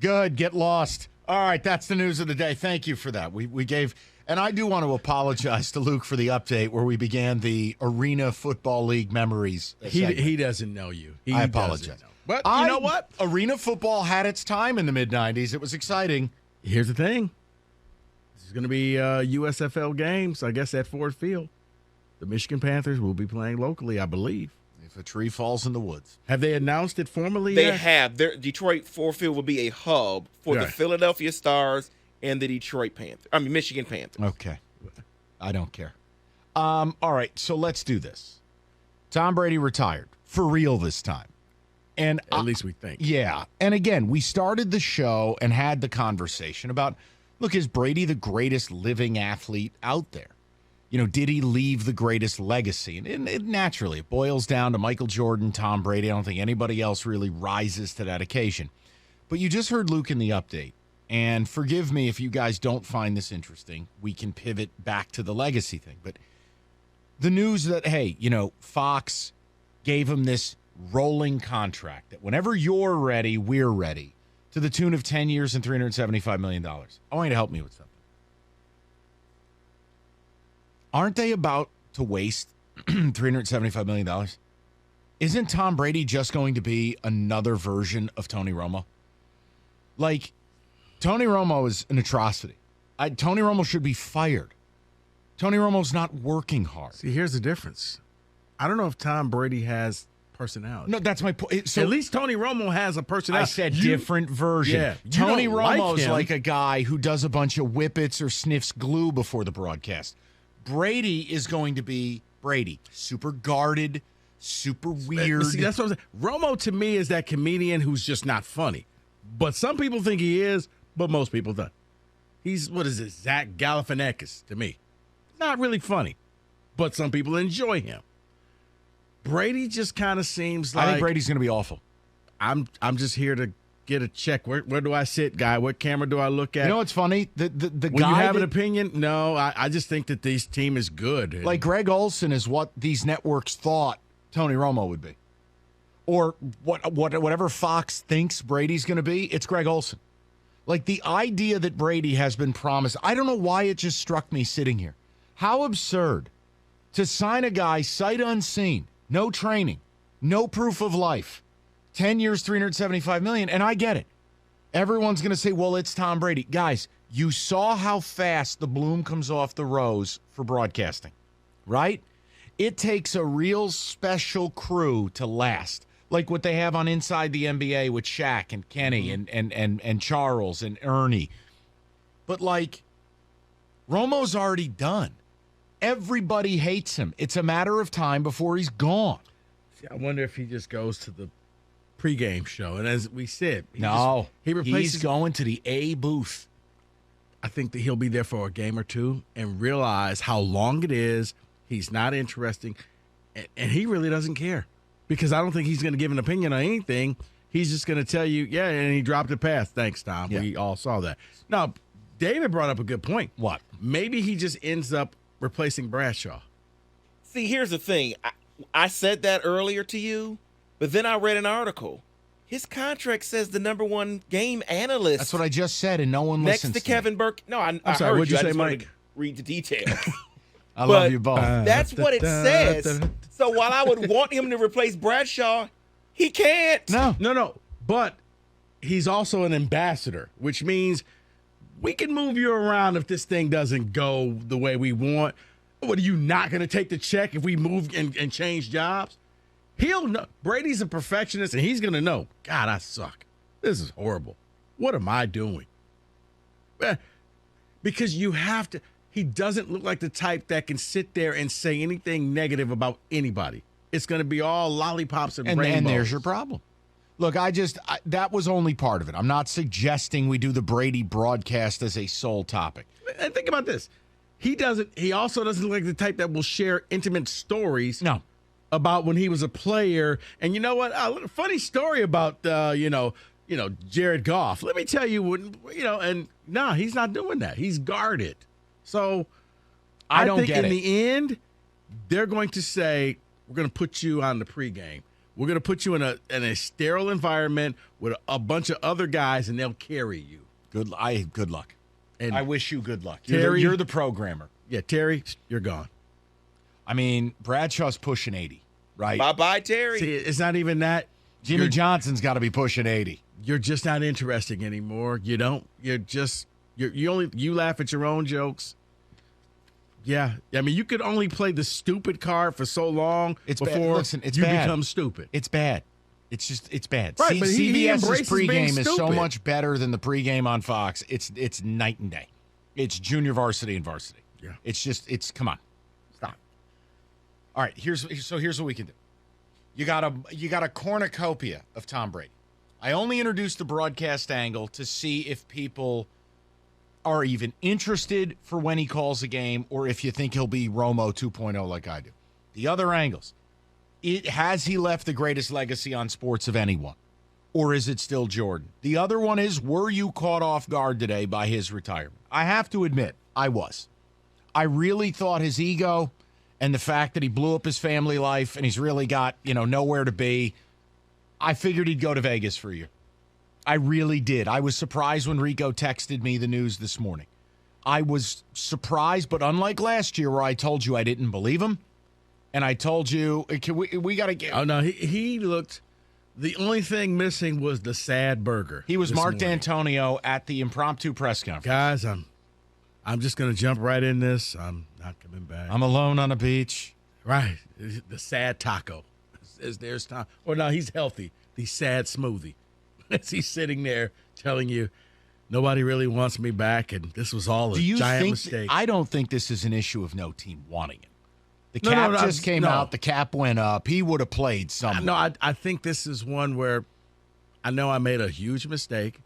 Good. Get lost. All right, that's the news of the day. Thank you for that. We gave, and I do want to apologize to Luke for the update where we began the Arena Football League memories. He doesn't know you. I apologize. But you know what? Arena football had its time in the mid-'90s. It was exciting. Here's the thing. This is going to be USFL games, I guess, at Ford Field. The Michigan Panthers will be playing locally, I believe. If a tree falls in the woods. Have they announced it formally They yet? have. Detroit Ford Field will be a hub for the Philadelphia Stars and the Michigan Panthers. Okay. I don't care. All right, so let's do this. Tom Brady retired. For real this time. And At least we think. Yeah. And again, we started the show and had the conversation about, look, is Brady the greatest living athlete out there? You know, did he leave the greatest legacy? And it naturally, it boils down to Michael Jordan, Tom Brady. I don't think anybody else really rises to that occasion. But you just heard Luke in the update. And forgive me if you guys don't find this interesting. We can pivot back to the legacy thing. But the news that, hey, you know, Fox gave him this rolling contract that whenever you're ready, we're ready, to the tune of 10 years and $375 million. I want you to help me with something. Aren't they about to waste $375 million? Isn't Tom Brady just going to be another version of Tony Romo? Like, Tony Romo is an atrocity. Tony Romo should be fired. Tony Romo's not working hard. See, here's the difference. I don't know if Tom Brady has personality. No, that's my point. So at least Tony Romo has a personality. I said different version. Yeah, Tony Romo's like a guy who does a bunch of whippets or sniffs glue before the broadcast. Brady is going to be Brady. Super guarded, super weird. See, that's what I'm saying. Romo, to me, is that comedian who's just not funny. But some people think he is, but most people don't. He's, Zach Galifianakis to me. Not really funny, but some people enjoy him. Brady just kind of seems like... I think Brady's going to be awful. I'm just here to get a check. Where do I sit, guy? What camera do I look at? You know what's funny? The Will guy you have an opinion? No, I just think that this team is good. Like Greg Olson is what these networks thought Tony Romo would be. Or whatever Fox thinks Brady's going to be, it's Greg Olson. Like the idea that Brady has been promised, I don't know why it just struck me sitting here. How absurd to sign a guy sight unseen, no training, no proof of life, 10 years, $375 million, and I get it. Everyone's going to say, well, it's Tom Brady. Guys, you saw how fast the bloom comes off the rose for broadcasting, right? It takes a real special crew to last, like what they have on Inside the NBA with Shaq and Kenny and Charles and Ernie. But, like, Romo's already done. Everybody hates him. It's a matter of time before he's gone. See, I wonder if he just goes to the pregame show. And as we said, he's going to the A booth. I think that he'll be there for a game or two and realize how long it is. He's not interesting. And he really doesn't care. Because I don't think he's going to give an opinion on anything. He's just going to tell you, yeah, and he dropped a pass. Thanks, Tom. Yeah. We all saw that. Now, David brought up a good point. What? Maybe he just ends up replacing Bradshaw. See, here's the thing. I said that earlier to you, but then I read an article. His contract says the number one game analyst. That's what I just said, and no one listens next to Kevin Burke. No, I sorry, heard what'd you say, I just Mike? to read the details. I love you both. That's what it says. So while I would want him to replace Bradshaw, he can't. No. But he's also an ambassador, which means we can move you around if this thing doesn't go the way we want. What, are you not going to take the check if we move and change jobs? He'll know. Brady's a perfectionist, and he's going to know, God, I suck. This is horrible. What am I doing? Because you have to. He doesn't look like the type that can sit there and say anything negative about anybody. It's going to be all lollipops and rainbows. And there's your problem. Look, that was only part of it. I'm not suggesting we do the Brady broadcast as a sole topic. And think about this. He also doesn't look like the type that will share intimate stories. No. About when he was a player. And you know what? A funny story about, Jared Goff. Let me tell you, he's not doing that. He's guarded. So I think in the end, they're going to say, we're going to put you on the pregame. We're going to put you in a sterile environment with a bunch of other guys, and they'll carry you. Good luck. And I wish you good luck. Terry, You're the programmer. Yeah, Terry, you're gone. I mean, Bradshaw's pushing 80, right? Bye-bye, Terry. See, it's not even that. Jimmy Johnson's got to be pushing 80. You're just not interesting anymore. You don't. You laugh at your own jokes. Yeah, I mean, you could only play the stupid card for so long before it's you bad. become stupid. It's bad. It's bad. Right, but he CBS's embraces being pregame is so stupid. much better than the pregame on Fox. It's night and day. It's junior varsity and varsity. Yeah. It's come on. Stop. All right, here's what we can do. You got a cornucopia of Tom Brady. I only introduced the broadcast angle to see if people are even interested for when he calls a game, or if you think he'll be Romo 2.0 like I do. The other angles. Has he left the greatest legacy on sports of anyone? Or is it still Jordan? The other one is, were you caught off guard today by his retirement? I have to admit, I was. I really thought his ego and the fact that he blew up his family life and he's really got, nowhere to be, I figured he'd go to Vegas for a year. I really did. I was surprised when Rico texted me the news this morning. I was surprised, but unlike last year where I told you I didn't believe him, and I told you, we got to get... Oh, no, he looked... The only thing missing was the sad burger. He was Mark morning. D'Antonio at the impromptu press conference. Guys, I'm just going to jump right in this. I'm not coming back. I'm alone on a beach. Right. The sad taco. There's time. Or no, he's healthy. The sad smoothie. As he's sitting there telling you, nobody really wants me back, and this was all a giant mistake. I don't think this is an issue of no team wanting him. The cap just came out. The cap went up. He would have played somewhere. No, I think this is one where I know I made a huge mistake.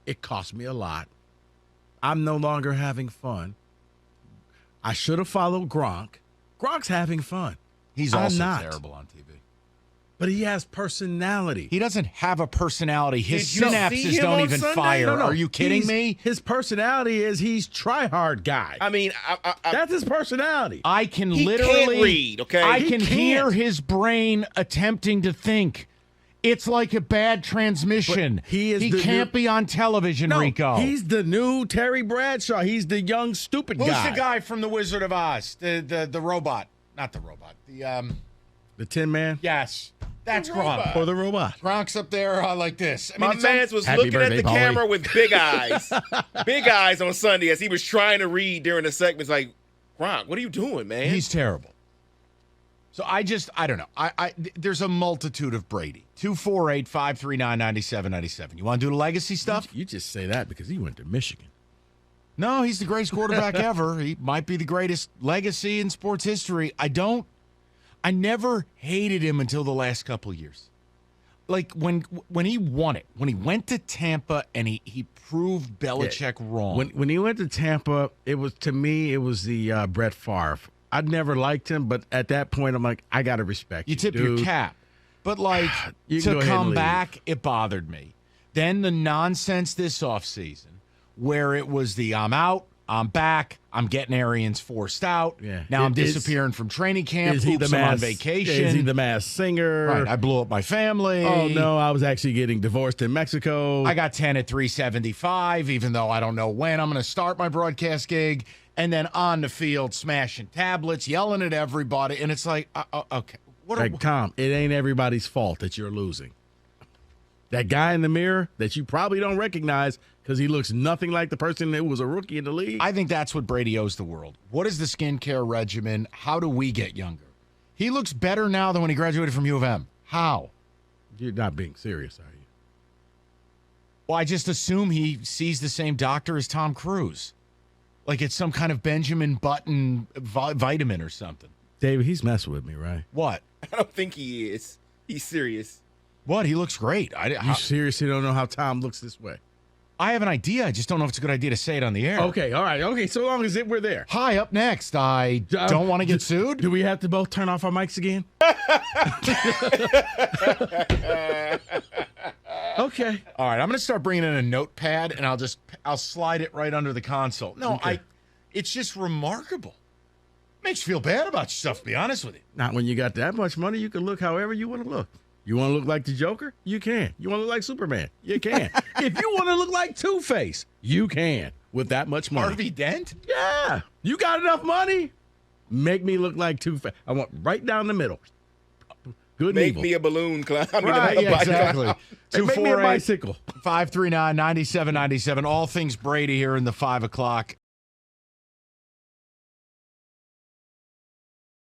It cost me a lot. I'm no longer having fun. I should have followed Gronk. Gronk's having fun. He's also terrible on TV. But he has personality. He doesn't have a personality. His Did you see synapses him don't on even Sunday? fire. No. Are you kidding me? His personality is he's try-hard guy. I mean, That's his personality. I can he literally can't read, okay? I He can hear can't. his brain attempting to think. It's like a bad transmission. But he can't be on television, No, Rico. he's the new Terry Bradshaw. He's the young, stupid Who's guy. the guy from The Wizard of Oz? The robot. Not the robot. The Tin Man? Yes. That's Gronk. Or the robot? Gronk's up there like this. I My mean, man was Happy looking at birthday, the Polly. camera with big eyes. Big eyes on Sunday as he was trying to read during the segments like, Gronk, what are you doing, man? he's terrible. So I don't know. There's a multitude of Brady. 248-539-9797. You want to do the legacy stuff? You just say that because he went to Michigan. No, he's the greatest quarterback ever. He might be the greatest legacy in sports history. I never hated him until the last couple of years. Like when he won it, when he went to Tampa and he proved Belichick wrong. When he went to Tampa, it was the Brett Favre. I'd never liked him, but at that point, I'm like, I got to respect you. You tip dude. your cap. But You can go to ahead and come leave. back, it bothered me. Then the nonsense this offseason where it was I'm out, I'm back, I'm getting Arians forced out. Yeah. Now I'm disappearing from training camp. Is he Oops, the I'm on mass vacation. Is he the mass singer? Right, I blew up my family. Oh no, I was actually getting divorced in Mexico. I got 10 at 375, even though I don't know when I'm going to start my broadcast gig. And then on the field, smashing tablets, yelling at everybody. And it's like, okay. Tom, it ain't everybody's fault that you're losing. That guy in the mirror that you probably don't recognize because he looks nothing like the person that was a rookie in the league. I think that's what Brady owes the world. What is the skincare regimen? How do we get younger? He looks better now than when he graduated from U of M. How? You're not being serious, are you? Well, I just assume he sees the same doctor as Tom Cruise. Like it's some kind of Benjamin Button vitamin or something. David, he's messing with me, right? What? I don't think he is. He's serious. What? He looks great. You seriously don't know how Tom looks this way? I have an idea. I just don't know if it's a good idea to say it on the air. Okay, all right. Okay, so long as we're there. Hi, up next. I don't want to get sued. Do we have to both turn off our mics again? Okay. All right, I'm going to start bringing in a notepad, and I'll slide it right under the console. No, Okay. It's just remarkable. Makes you feel bad about yourself, to be honest with you. Not when you got that much money, you can look however you want to look. You want to look like the Joker? You can. You want to look like Superman? You can. If you want to look like Two-Face, you can with that much money. Harvey Dent? Yeah. You got enough money? Make me look like Two-Face. I want right down the middle. Good and Make evil. me a balloon clown. Right, yeah, exactly. Hey, make me a bicycle. 539-9797. All things Brady here in the 5 o'clock